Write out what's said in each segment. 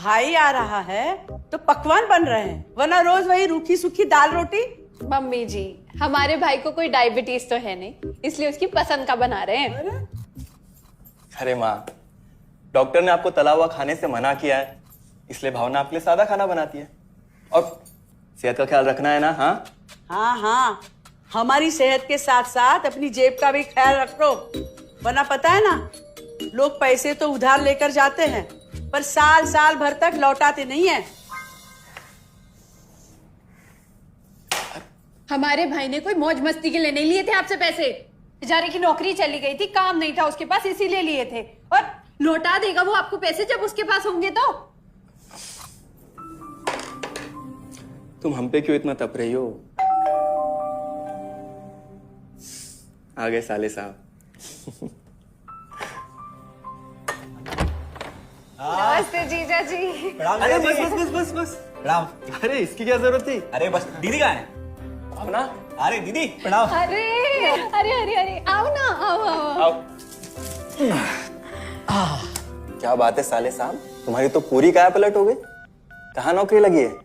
भाई आ रहा है तो पकवान बन रहे हैं, वरना रोज वही रूखी सूखी दाल रोटी। मम्मी जी, हमारे भाई को कोई डायबिटीज तो है नहीं, इसलिए उसकी पसंद का बना रहे हैं। अरे माँ, डॉक्टर ने आपको तला हुआ खाने से मना किया है, इसलिए भावना आपके लिए सादा खाना बनाती है। और सेहत का ख्याल रखना है ना? हाँ हाँ हाँ, हमारी सेहत के साथ साथ अपनी जेब का भी ख्याल रखो, वरना पता है ना, लोग पैसे तो उधार लेकर जाते हैं पर साल साल भर तक लौटाते नहीं है। हमारे भाई ने कोई मौज मस्ती के लिए नहीं लिए थे आपसे पैसे। बेचारे की नौकरी चली गई थी, काम नहीं था उसके पास, इसीलिए लिए थे। और लौटा देगा वो आपको पैसे जब उसके पास होंगे तो। तुम हम पे क्यों इतना तप रही हो? आ गए साले साहब। नमस्ते जीजा जी। अरे बस बस बस बस बस प्रणाम। अरे इसकी क्या जरूरत थी? अरे बस दीदी कहाँ है? आओ ना। अरे दीदी प्रणाम। अरे अरे अरे अरे आओ ना, आओ आओ। आओ। क्या बात है साले साहब, तुम्हारी तो पूरी काया पलट हो गई। कहाँ नौकरी लगी है?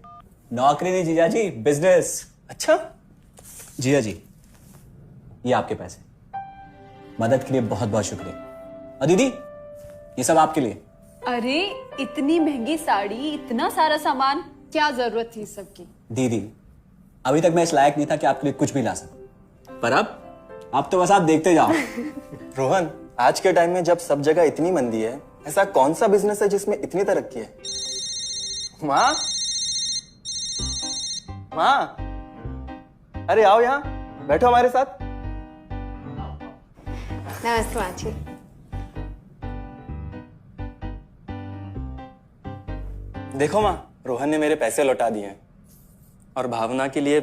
नौकरी नहीं जीजा जी, बिजनेस। अच्छा, जीजा जी, ये आपके पैसे, मदद के लिए बहुत बहुत शुक्रिया। और दीदी, ये सब आपके लिए। अरे इतनी महंगी साड़ी, इतना सारा सामान, क्या जरूरत थी सबकी? दीदी, अभी तक मैं इस लायक नहीं था कि आपके लिए कुछ भी ला सकूं, पर अब तो बस आप देखते जाओ। रोहन, आज के टाइम में जब सब जगह इतनी मंदी है, ऐसा कौन सा बिजनेस है जिसमें इतनी तरक्की है? माँ, माँ, अरे आओ यहाँ बैठो हमारे साथ। नमस्ते माँ जी। देखो माँ, रोहन ने मेरे पैसे लौटा दिए हैं और भावना के लिए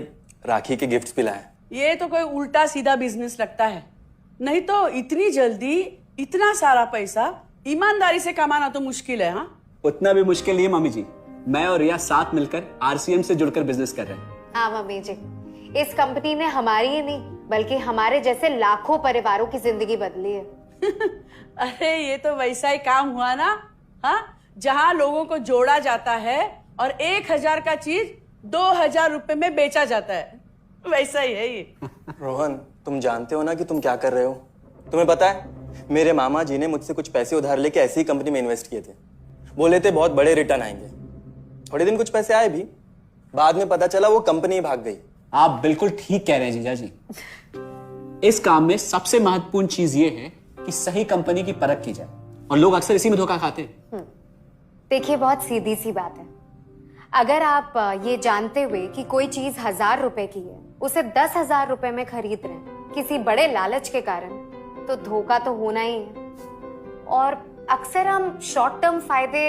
राखी के गिफ्ट्स भी लाए। ये तो कोई उल्टा सीधा बिजनेस लगता है, नहीं तो इतनी जल्दी इतना सारा पैसा ईमानदारी से कमाना तो मुश्किल है। हाँ, उतना भी मुश्किल नहीं है मम्मी जी, मैं और रिया साथ मिलकर आरसीएम से जुड़कर बिजनेस कर रहे हैं। हाँ मम्मी जी, इस कंपनी ने हमारी ही नहीं बल्कि हमारे जैसे लाखों परिवारों की जिंदगी बदली है। अरे ये तो वैसा ही काम हुआ ना, हाँ, जहाँ लोगों को जोड़ा जाता है और 1000 का चीज 2000 रुपए में बेचा जाता है, वैसा ही है ये। रोहन, तुम जानते हो ना कि तुम क्या कर रहे हो? तुम्हें पता है, मेरे मामा जी ने मुझसे कुछ पैसे उधार लेके ऐसी कंपनी में इन्वेस्ट किए थे। बोले थे बहुत बड़े रिटर्न आएंगे। थोड़े दिन कुछ पैसे आए भी, बाद में पता चला वो कंपनी ही भाग गई। आप बिल्कुल ठीक कह रहे हैं जीजा जी। इस काम में सबसे महत्वपूर्ण चीज ये है कि सही कंपनी की परख की जाए, और लोग अक्सर इसी में धोखा खाते हैं। देखिए, बहुत सीधी सी बात है। अगर आप ये जानते हुए कि कोई चीज 1000 रुपए की है, उसे 10,000 रुपए में खरीद रहे हैं किसी बड़े लालच के कारण, तो धोखा तो होना ही है। और अक्सर हम शॉर्ट टर्म फायदे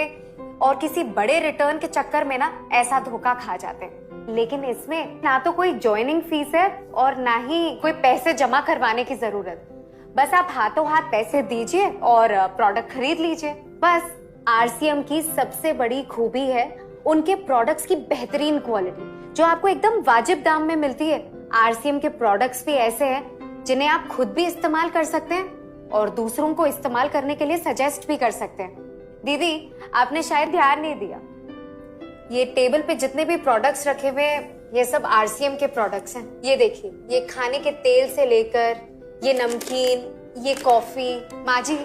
और किसी बड़े रिटर्न के चक्कर में ना ऐसा धोखा खा जाते हैं। लेकिन इसमें ना तो कोई ज्वाइनिंग फीस है और ना ही कोई पैसे जमा करवाने की जरूरत। बस आप हाथों हाथ पैसे दीजिए और प्रोडक्ट खरीद लीजिए। बस आरसीएम की सबसे बड़ी खूबी है उनके प्रोडक्ट्स की बेहतरीन क्वालिटी, जो आपको एकदम वाजिब दाम में मिलती है। आरसीएम के प्रोडक्ट्स भी ऐसे हैं जिन्हें आप खुद भी इस्तेमाल कर सकते हैं और दूसरों को इस्तेमाल करने के लिए सजेस्ट भी कर सकते हैं। दीदी, आपने शायद ध्यान नहीं दिया, ये टेबल पे जितने भी प्रोडक्ट्स रखे हुए हैं, ये सब आरसीएम के प्रोडक्ट्स हैं। ये देखिए, ये खाने के तेल से लेकर ये नमकीन, ये कॉफी। माँ जी,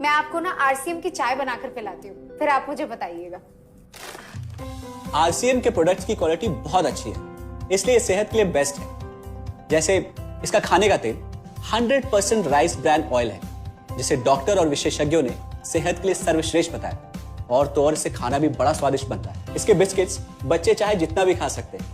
मैं आपको ना आरसीएम की चाय बनाकर पिलाती हूँ, फिर आप मुझे बताइएगा। आरसीएम के प्रोडक्ट्स की क्वालिटी बहुत अच्छी है, इसलिए सेहत के लिए बेस्ट है। जैसे इसका खाने का तेल 100% राइस ब्रांड ऑयल है, जिसे डॉक्टर और विशेषज्ञों ने सेहत के लिए सर्वश्रेष्ठ बताया। और तो और, इससे खाना भी बड़ा स्वादिष्ट बनता है। इसके बिस्किट्स बच्चे चाहे जितना भी खा सकते हैं,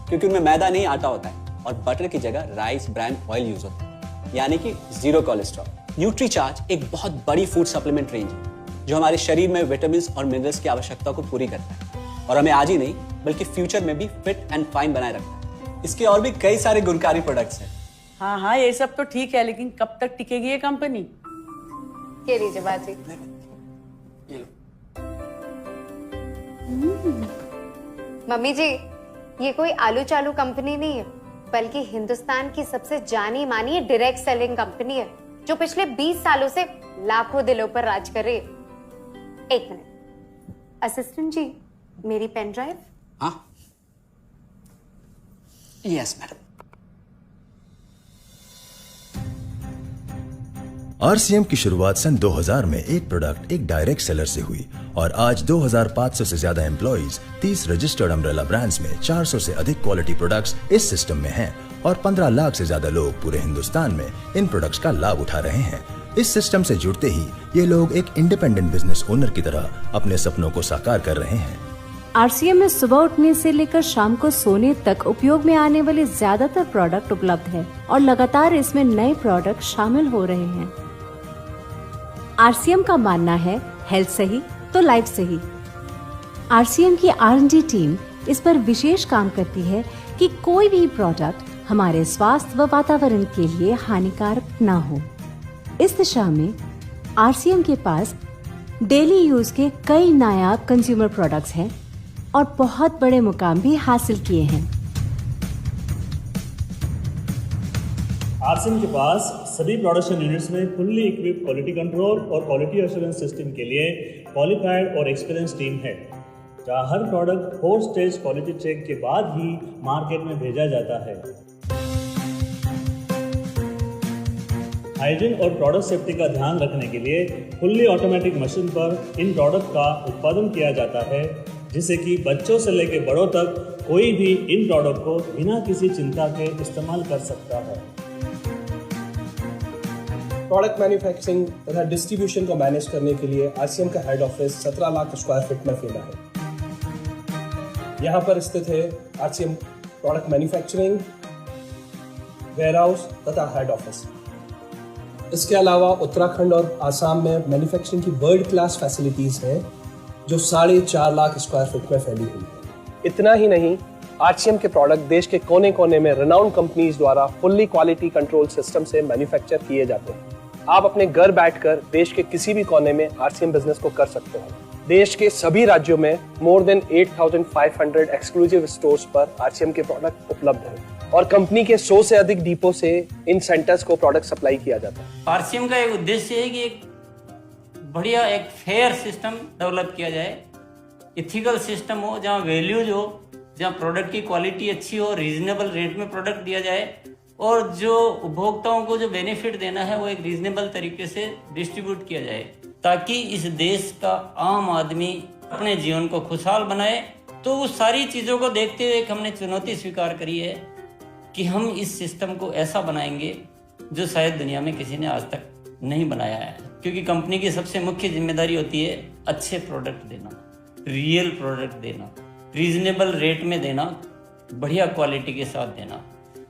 क्योंकि उनमें मैदा नहीं आटा होता है और बटर की जगह राइस ब्रांड ऑयल यूज होता है, यानी कि 0 कोलेस्ट्रॉल। न्यूट्रीचार्ज एक बहुत बड़ी फूड सप्लीमेंट रेंज है, जो हमारे शरीर में विटामिन और मिनरल्स की आवश्यकता को पूरी करता है और हमें आज ही नहीं बल्कि फ्यूचर में भी फिट एंड फाइन बनाए रखता है। इसके और भी कई सारे गुणकारी प्रोडक्ट्स हैं। हाँ हाँ, ये सब तो ठीक है, लेकिन कब तक टिकेगी ये कंपनी? ये लीजिए बाजी। ये लो। मम्मी जी, ये कोई आलू चालू कंपनी नहीं है, बल्कि हिंदुस्तान की सबसे जानी मानी डायरेक्ट सेलिंग कंपनी है, जो पिछले 20 सालों से लाखों दिलों पर राज कर रही है। एक मिनट, असिस्टेंट जी, मेरी पेन ड्राइव। हाँ, यस मैडम। आरसीएम की शुरुआत सन 2000 में एक प्रोडक्ट एक डायरेक्ट सेलर से हुई और आज 2500 से ज्यादा एम्प्लॉइज, 30 रजिस्टर्ड अम्ब्रेला ब्रांड्स में 400 से अधिक क्वालिटी प्रोडक्ट्स इस सिस्टम में हैं और 15 लाख से ज्यादा लोग पूरे हिंदुस्तान में इन प्रोडक्ट्स का लाभ उठा रहे हैं। इस सिस्टम से जुड़ते ही ये लोग एक इंडिपेंडेंट बिजनेस ओनर की तरह अपने सपनों को साकार कर रहे हैं। आरसीएम में सुबह उठने से लेकर शाम को सोने तक उपयोग में आने वाले ज्यादातर प्रोडक्ट उपलब्ध है और लगातार इसमें नए प्रोडक्ट शामिल हो रहे हैं। आरसीएम का मानना है हेल्थ सही तो लाइफ सही। आरसीएम की R&D टीम इस पर विशेष काम करती है कि कोई भी प्रोडक्ट हमारे स्वास्थ्य व वातावरण के लिए हानिकारक ना हो। इस दिशा में आरसीएम के पास डेली यूज के कई नायाब कंज्यूमर प्रोडक्ट्स हैं और बहुत बड़े मुकाम भी हासिल किए हैं। आरसीएम के पास सभी प्रोडक्शन यूनिट्स में फुल्ली इक्विप्ड क्वालिटी कंट्रोल और क्वालिटी एश्योरेंस सिस्टम के लिए क्वालिफाइड और एक्सपीरियंस टीम है, जहां हर प्रोडक्ट 4 स्टेज क्वालिटी चेक के बाद ही मार्केट में भेजा जाता है। हाइजीन और प्रोडक्ट सेफ्टी का ध्यान रखने के लिए फुल्ली ऑटोमेटिक मशीन पर इन प्रोडक्ट का उत्पादन किया जाता है, जिससे कि बच्चों से लेकर बड़ों तक कोई भी इन प्रोडक्ट को बिना किसी चिंता के इस्तेमाल कर सकता है। प्रोडक्ट मैन्युफैक्चरिंग तथा डिस्ट्रीब्यूशन को मैनेज करने के लिए आरसीएम का head office 17 lakh square feet में फैला है। यहाँ पर स्थित है आरसीएम प्रोडक्ट मैन्युफैक्चरिंग, वेयरहाउस तथा हेड ऑफिस। इसके अलावा उत्तराखंड और आसाम में मैन्युफैक्चरिंग की वर्ल्ड क्लास फैसिलिटीज हैं, जो 4.5 लाख स्क्वायर फीट में फैली हुई है। इतना ही नहीं, आरसीएम के प्रोडक्ट देश के कोने कोने में रेनाउंड कंपनीज द्वारा फुल्ली क्वालिटी कंट्रोल सिस्टम से मैन्युफैक्चर किए जाते हैं। आप अपने घर बैठकर देश के किसी भी कोने में आरसीएम बिजनेस को कर सकते हैं। देश के सभी राज्यों में मोर देन 8,500 एक्सक्लूसिव स्टोर्स पर आरसीएम के प्रोडक्ट उपलब्ध हैं और कंपनी के 100 से अधिक डिपो से इन सेंटर्स को प्रोडक्ट सप्लाई किया जाता है। आरसीएम का एक उद्देश्य है कि एक बढ़िया एक फेयर सिस्टम डेवलप किया जाए, इथिकल सिस्टम हो, जहाँ वैल्यूज हो, जहाँ प्रोडक्ट की क्वालिटी अच्छी हो, रीजनेबल रेट में प्रोडक्ट दिया जाए और जो उपभोक्ताओं को जो बेनिफिट देना है वो एक रीजनेबल तरीके से डिस्ट्रीब्यूट किया जाए, ताकि इस देश का आम आदमी अपने जीवन को खुशहाल बनाए। तो उस सारी चीज़ों को देखते हुए एक हमने चुनौती स्वीकार करी है कि हम इस सिस्टम को ऐसा बनाएंगे जो शायद दुनिया में किसी ने आज तक नहीं बनाया है, क्योंकि कंपनी की सबसे मुख्य जिम्मेदारी होती है अच्छे प्रोडक्ट देना, रियल प्रोडक्ट देना, रीजनेबल रेट में देना, बढ़िया क्वालिटी के साथ देना,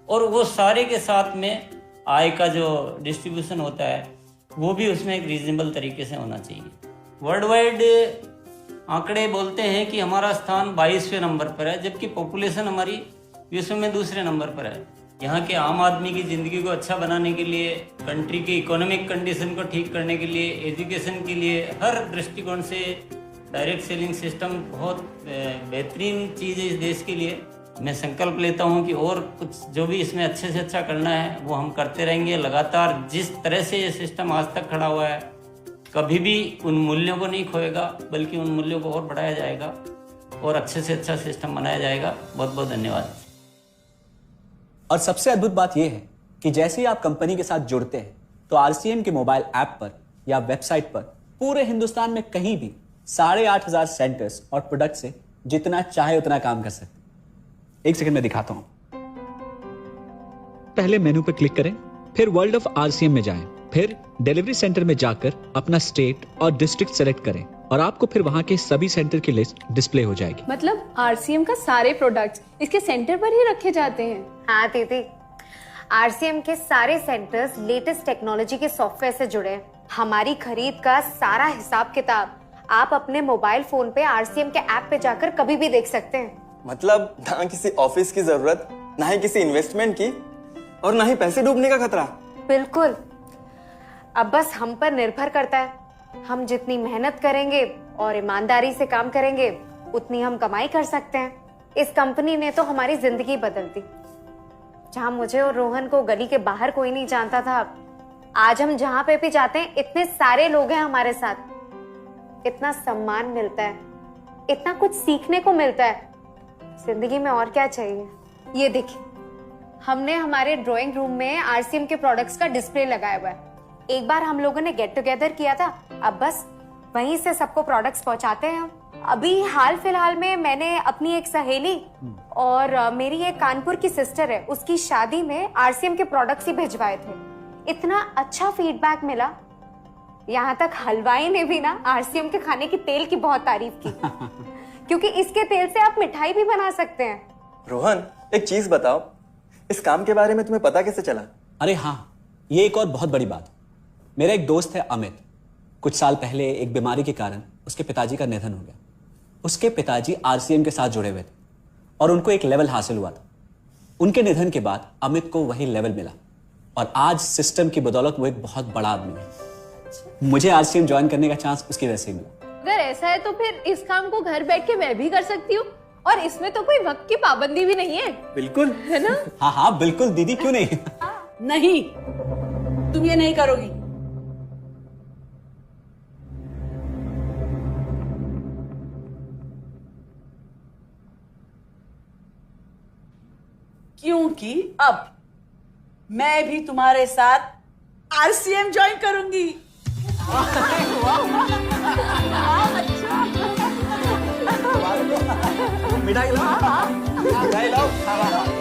और वो सारे के साथ में आय का जो डिस्ट्रीब्यूशन होता है वो भी उसमें एक रीजनेबल तरीके से होना चाहिए। वर्ल्ड वाइड आंकड़े बोलते हैं कि हमारा स्थान 22वें नंबर पर है, जबकि पॉपुलेशन हमारी विश्व में दूसरे नंबर पर है। यहाँ के आम आदमी की ज़िंदगी को अच्छा बनाने के लिए, कंट्री की इकोनॉमिक कंडीशन को ठीक करने के लिए, एजुकेशन के लिए, हर दृष्टिकोण से डायरेक्ट सेलिंग सिस्टम बहुत बेहतरीन चीज़ है इस देश के लिए। मैं संकल्प लेता हूँ कि और कुछ जो भी इसमें अच्छे से अच्छा करना है वो हम करते रहेंगे लगातार। जिस तरह से ये सिस्टम आज तक खड़ा हुआ है, कभी भी उन मूल्यों को नहीं खोएगा, बल्कि उन मूल्यों को और बढ़ाया जाएगा और अच्छे से अच्छा सिस्टम बनाया जाएगा। बहुत बहुत धन्यवाद। और सबसे अद्भुत बात यह है कि जैसे ही आप कंपनी के साथ जुड़ते हैं तो आरसीएम के मोबाइल ऐप पर या वेबसाइट पर पूरे हिंदुस्तान में कहीं भी 8,500 सेंटर्स और प्रोडक्ट से जितना चाहे उतना काम कर सकते हैं। एक सेकंड में दिखाता हूं। पहले मेनू पर क्लिक करें, फिर वर्ल्ड ऑफ आरसीएम में जाएं, फिर डिलीवरी सेंटर में जाकर अपना स्टेट और डिस्ट्रिक्ट सेलेक्ट करें और आपको फिर वहां के सभी सेंटर की लिस्ट डिस्प्ले हो जाएगी। मतलब आरसीएम का सारे प्रोडक्ट्स इसके सेंटर पर ही रखे जाते हैं? हाँ दीदी, आरसीएम के सारे सेंटर्स लेटेस्ट टेक्नोलॉजी के सॉफ्टवेयर से जुड़े हैं। हमारी खरीद का सारा हिसाब किताब आप अपने मोबाइल फोन पे आरसीएम के ऐप पे जाकर कभी भी देख सकते हैं। मतलब ना किसी ऑफिस की जरूरत, ना ही किसी इन्वेस्टमेंट की, और ना ही पैसे डूबने का खतरा। बिल्कुल। अब बस हम पर निर्भर करता है। हम जितनी मेहनत करेंगे और ईमानदारी से काम करेंगे, उतनी हम कमाई कर सकते हैं। इस कंपनी ने तो हमारी जिंदगी बदल दी। जहां मुझे और रोहन को गली के बाहर कोई नहीं जानता था, आज हम जहां पे भी जाते हैं इतने सारे लोग हैं हमारे साथ, इतना सम्मान मिलता है। इतना कुछ सीखने को मिलता है। जिंदगी में और क्या चाहिए। ये देखिए, हमने हमारे ड्राइंग रूम में आरसीएम के प्रोडक्ट्स का डिस्प्ले लगाया हुआ है। एक बार हम लोगों ने गेट टुगेदर किया था, अब बस वहीं से सबको प्रोडक्ट्स पहुंचाते हैं हम। अभी हाल फिलहाल में मैंने अपनी एक सहेली और मेरी एक कानपुर की सिस्टर है, उसकी शादी में आरसीएम के प्रोडक्ट्स ही भिजवाए थे। इतना अच्छा फीडबैक मिला, यहाँ तक हलवाई ने भी ना आरसीएम के खाने की तेल की बहुत तारीफ की क्योंकि इसके तेल से आप मिठाई भी बना सकते हैं। रोहन, एक चीज बताओ, इस काम के बारे में तुम्हें पता कैसे चला? अरे हाँ, ये एक और बहुत बड़ी बात। मेरा एक दोस्त है अमित, कुछ साल पहले एक बीमारी के कारण उसके पिताजी का निधन हो गया। उसके पिताजी आरसीएम के साथ जुड़े हुए थे और उनको एक लेवल हासिल हुआ था। उनके निधन के बाद अमित को वही लेवल मिला और आज सिस्टम की बदौलत वो एक बहुत बड़ा आदमी है। मुझे आरसीएम ज्वाइन करने का चांस उसकी वजह से मिला। अगर ऐसा है तो फिर इस काम को घर बैठ के मैं भी कर सकती हूँ और इसमें तो कोई वक्त की पाबंदी भी नहीं है। बिल्कुल, है ना? हाँ हाँ बिल्कुल दीदी, क्यों नहीं। नहीं, तुम ये नहीं करोगी। क्योंकि अब मैं भी तुम्हारे साथ आरसीएम ज्वाइन करूंगी। मिठाई लाओ, मिठाई लाओ।